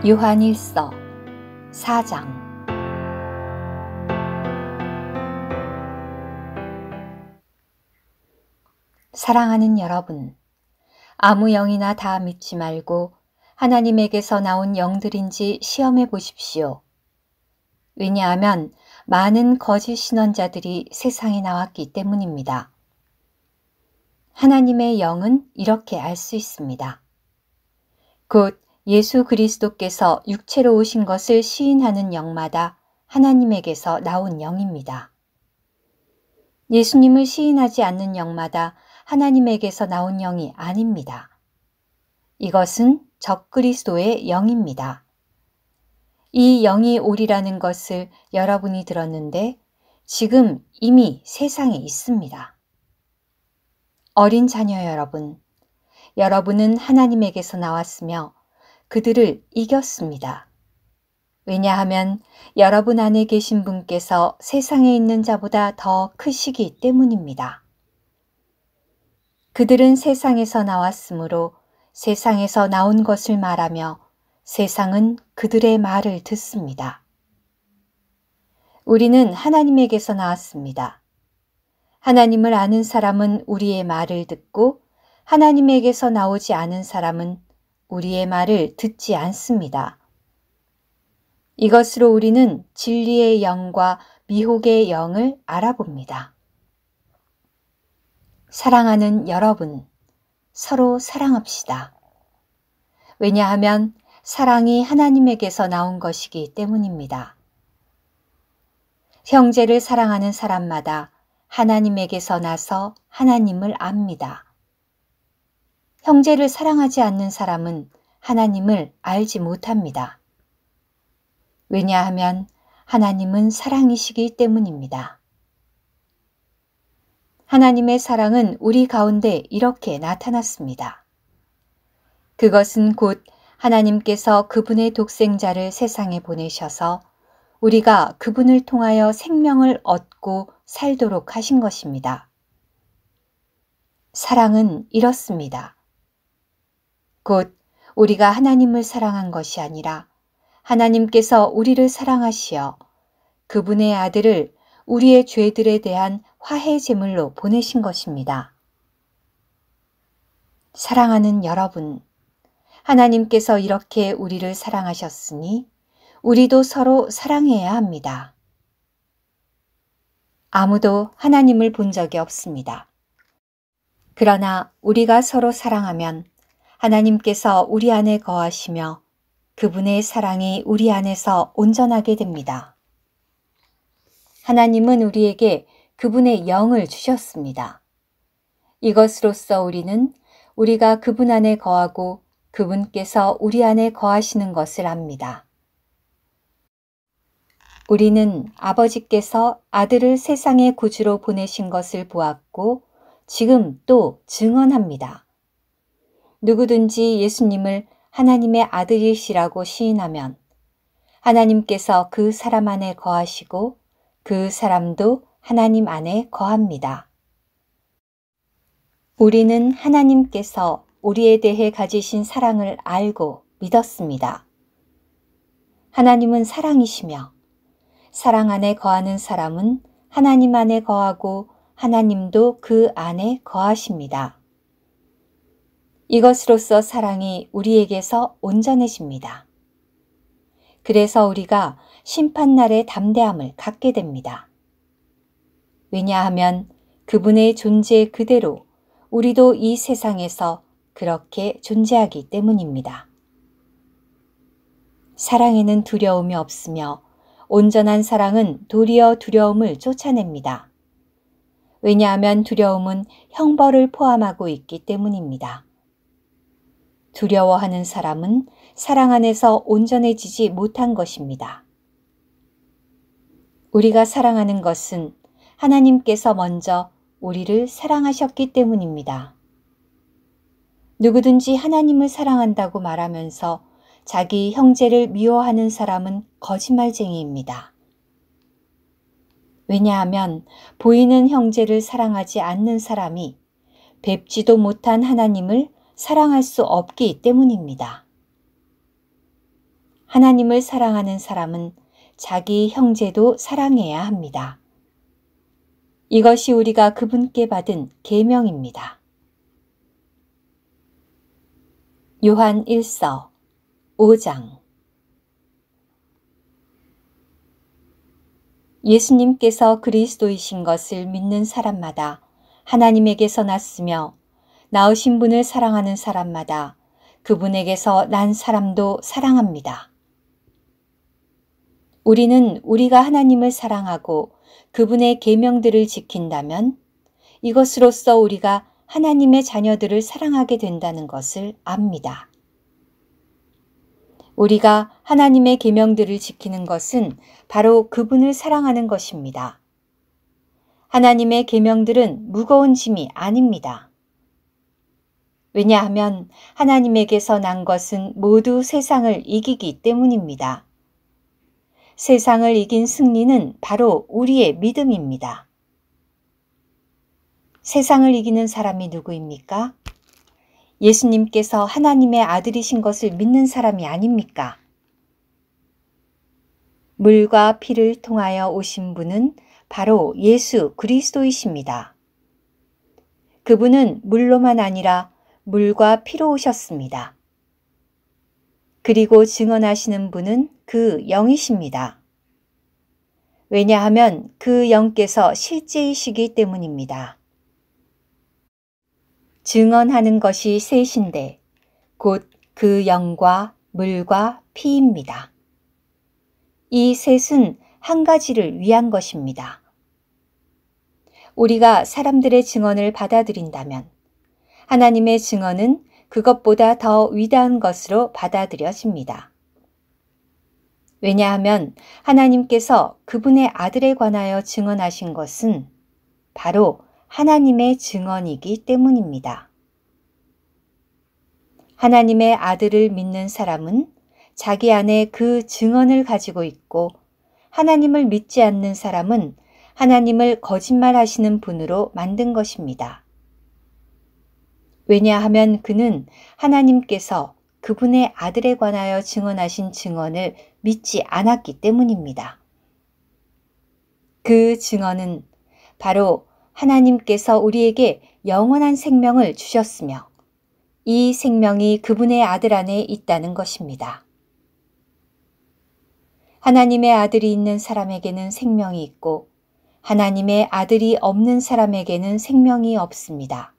요한일서 4장. 사랑하는 여러분, 아무 영이나 다 믿지 말고 하나님에게서 나온 영들인지 시험해 보십시오. 왜냐하면 많은 거짓 신원자들이 세상에 나왔기 때문입니다. 하나님의 영은 이렇게 알 수 있습니다. 곧 예수 그리스도께서 육체로 오신 것을 시인하는 영마다 하나님에게서 나온 영입니다. 예수님을 시인하지 않는 영마다 하나님에게서 나온 영이 아닙니다. 이것은 적그리스도의 영입니다. 이 영이 오리라는 것을 여러분이 들었는데 지금 이미 세상에 있습니다. 어린 자녀 여러분, 여러분은 하나님에게서 나왔으며 그들을 이겼습니다. 왜냐하면 여러분 안에 계신 분께서 세상에 있는 자보다 더 크시기 때문입니다. 그들은 세상에서 나왔으므로 세상에서 나온 것을 말하며 세상은 그들의 말을 듣습니다. 우리는 하나님에게서 나왔습니다. 하나님을 아는 사람은 우리의 말을 듣고 하나님에게서 나오지 않은 사람은 우리의 말을 듣지 않습니다. 이것으로 우리는 진리의 영과 미혹의 영을 알아봅니다. 사랑하는 여러분, 서로 사랑합시다. 왜냐하면 사랑이 하나님에게서 나온 것이기 때문입니다. 형제를 사랑하는 사람마다 하나님에게서 나서 하나님을 압니다. 형제를 사랑하지 않는 사람은 하나님을 알지 못합니다. 왜냐하면 하나님은 사랑이시기 때문입니다. 하나님의 사랑은 우리 가운데 이렇게 나타났습니다. 그것은 곧 하나님께서 그분의 독생자를 세상에 보내셔서 우리가 그분을 통하여 생명을 얻고 살도록 하신 것입니다. 사랑은 이렇습니다. 곧 우리가 하나님을 사랑한 것이 아니라 하나님께서 우리를 사랑하시어 그분의 아들을 우리의 죄들에 대한 화해 제물로 보내신 것입니다. 사랑하는 여러분, 하나님께서 이렇게 우리를 사랑하셨으니 우리도 서로 사랑해야 합니다. 아무도 하나님을 본 적이 없습니다. 그러나 우리가 서로 사랑하면 하나님께서 우리 안에 거하시며 그분의 사랑이 우리 안에서 온전하게 됩니다. 하나님은 우리에게 그분의 영을 주셨습니다. 이것으로써 우리는 우리가 그분 안에 거하고 그분께서 우리 안에 거하시는 것을 압니다. 우리는 아버지께서 아들을 세상의 구주로 보내신 것을 보았고 지금 또 증언합니다. 누구든지 예수님을 하나님의 아들이시라고 시인하면 하나님께서 그 사람 안에 거하시고 그 사람도 하나님 안에 거합니다. 우리는 하나님께서 우리에 대해 가지신 사랑을 알고 믿었습니다. 하나님은 사랑이시며 사랑 안에 거하는 사람은 하나님 안에 거하고 하나님도 그 안에 거하십니다. 이것으로써 사랑이 우리에게서 온전해집니다. 그래서 우리가 심판날의 담대함을 갖게 됩니다. 왜냐하면 그분의 존재 그대로 우리도 이 세상에서 그렇게 존재하기 때문입니다. 사랑에는 두려움이 없으며 온전한 사랑은 도리어 두려움을 쫓아냅니다. 왜냐하면 두려움은 형벌을 포함하고 있기 때문입니다. 두려워하는 사람은 사랑 안에서 온전해지지 못한 것입니다. 우리가 사랑하는 것은 하나님께서 먼저 우리를 사랑하셨기 때문입니다. 누구든지 하나님을 사랑한다고 말하면서 자기 형제를 미워하는 사람은 거짓말쟁이입니다. 왜냐하면 보이는 형제를 사랑하지 않는 사람이 뵙지도 못한 하나님을 사랑할 수 없기 때문입니다. 하나님을 사랑하는 사람은 자기 형제도 사랑해야 합니다. 이것이 우리가 그분께 받은 계명입니다. 요한 1서 5장. 예수님께서 그리스도이신 것을 믿는 사람마다 하나님에게서 났으며 낳으신 분을 사랑하는 사람마다 그분에게서 난 사람도 사랑합니다. 우리는 우리가 하나님을 사랑하고 그분의 계명들을 지킨다면 이것으로써 우리가 하나님의 자녀들을 사랑하게 된다는 것을 압니다. 우리가 하나님의 계명들을 지키는 것은 바로 그분을 사랑하는 것입니다. 하나님의 계명들은 무거운 짐이 아닙니다. 왜냐하면 하나님에게서 난 것은 모두 세상을 이기기 때문입니다. 세상을 이긴 승리는 바로 우리의 믿음입니다. 세상을 이기는 사람이 누구입니까? 예수님께서 하나님의 아들이신 것을 믿는 사람이 아닙니까? 물과 피를 통하여 오신 분은 바로 예수 그리스도이십니다. 그분은 물로만 아니라 물과 피로 오셨습니다. 그리고 증언하시는 분은 그 영이십니다. 왜냐하면 그 영께서 실제이시기 때문입니다. 증언하는 것이 셋인데 곧 그 영과 물과 피입니다. 이 셋은 한 가지를 위한 것입니다. 우리가 사람들의 증언을 받아들인다면 하나님의 증언은 그것보다 더 위대한 것으로 받아들여집니다. 왜냐하면 하나님께서 그분의 아들에 관하여 증언하신 것은 바로 하나님의 증언이기 때문입니다. 하나님의 아들을 믿는 사람은 자기 안에 그 증언을 가지고 있고 하나님을 믿지 않는 사람은 하나님을 거짓말하시는 분으로 만든 것입니다. 왜냐하면 그는 하나님께서 그분의 아들에 관하여 증언하신 증언을 믿지 않았기 때문입니다. 그 증언은 바로 하나님께서 우리에게 영원한 생명을 주셨으며 이 생명이 그분의 아들 안에 있다는 것입니다. 하나님의 아들이 있는 사람에게는 생명이 있고 하나님의 아들이 없는 사람에게는 생명이 없습니다.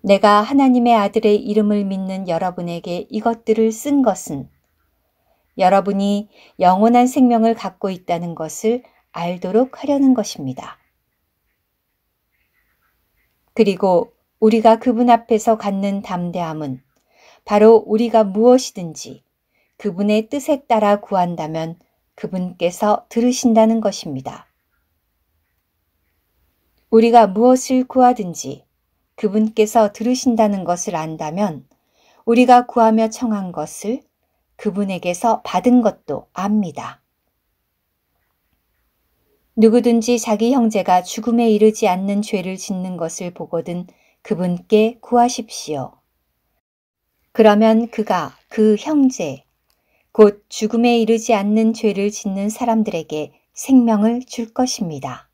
내가 하나님의 아들의 이름을 믿는 여러분에게 이것들을 쓴 것은 여러분이 영원한 생명을 갖고 있다는 것을 알도록 하려는 것입니다. 그리고 우리가 그분 앞에서 갖는 담대함은 바로 우리가 무엇이든지 그분의 뜻에 따라 구한다면 그분께서 들으신다는 것입니다. 우리가 무엇을 구하든지 그분께서 들으신다는 것을 안다면 우리가 구하며 청한 것을 그분에게서 받은 것도 압니다. 누구든지 자기 형제가 죽음에 이르지 않는 죄를 짓는 것을 보거든 그분께 구하십시오. 그러면 그가 그 형제, 곧 죽음에 이르지 않는 죄를 짓는 사람들에게 생명을 줄 것입니다.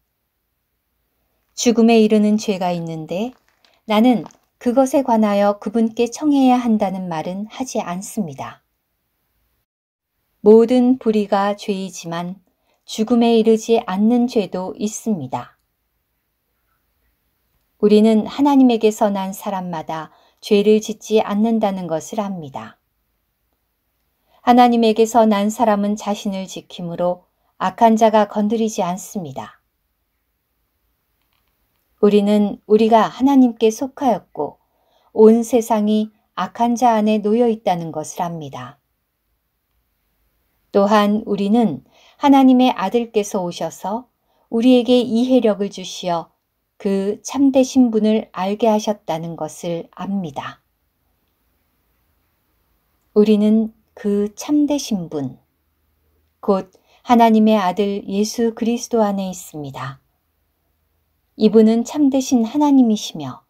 죽음에 이르는 죄가 있는데 나는 그것에 관하여 그분께 청해야 한다는 말은 하지 않습니다. 모든 불의가 죄이지만 죽음에 이르지 않는 죄도 있습니다. 우리는 하나님에게서 난 사람마다 죄를 짓지 않는다는 것을 압니다. 하나님에게서 난 사람은 자신을 지킴으로 악한 자가 건드리지 않습니다. 우리는 우리가 하나님께 속하였고 온 세상이 악한 자 안에 놓여 있다는 것을 압니다. 또한 우리는 하나님의 아들께서 오셔서 우리에게 이해력을 주시어 그 참되신 분을 알게 하셨다는 것을 압니다. 우리는 그 참되신 분, 곧 하나님의 아들 예수 그리스도 안에 있습니다. 이분은 참되신 하나님이시며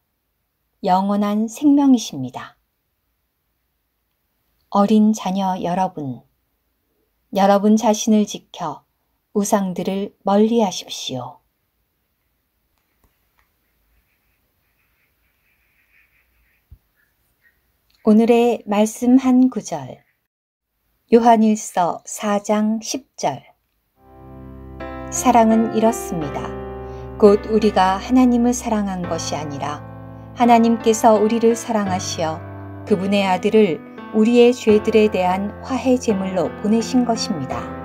영원한 생명이십니다. 어린 자녀 여러분, 여러분 자신을 지켜 우상들을 멀리 하십시오. 오늘의 말씀 한 구절, 요한일서 4장 10절. 사랑은 이렇습니다. 곧 우리가 하나님을 사랑한 것이 아니라 하나님께서 우리를 사랑하시어 그분의 아들을 우리의 죄들에 대한 화해 제물로 보내신 것입니다.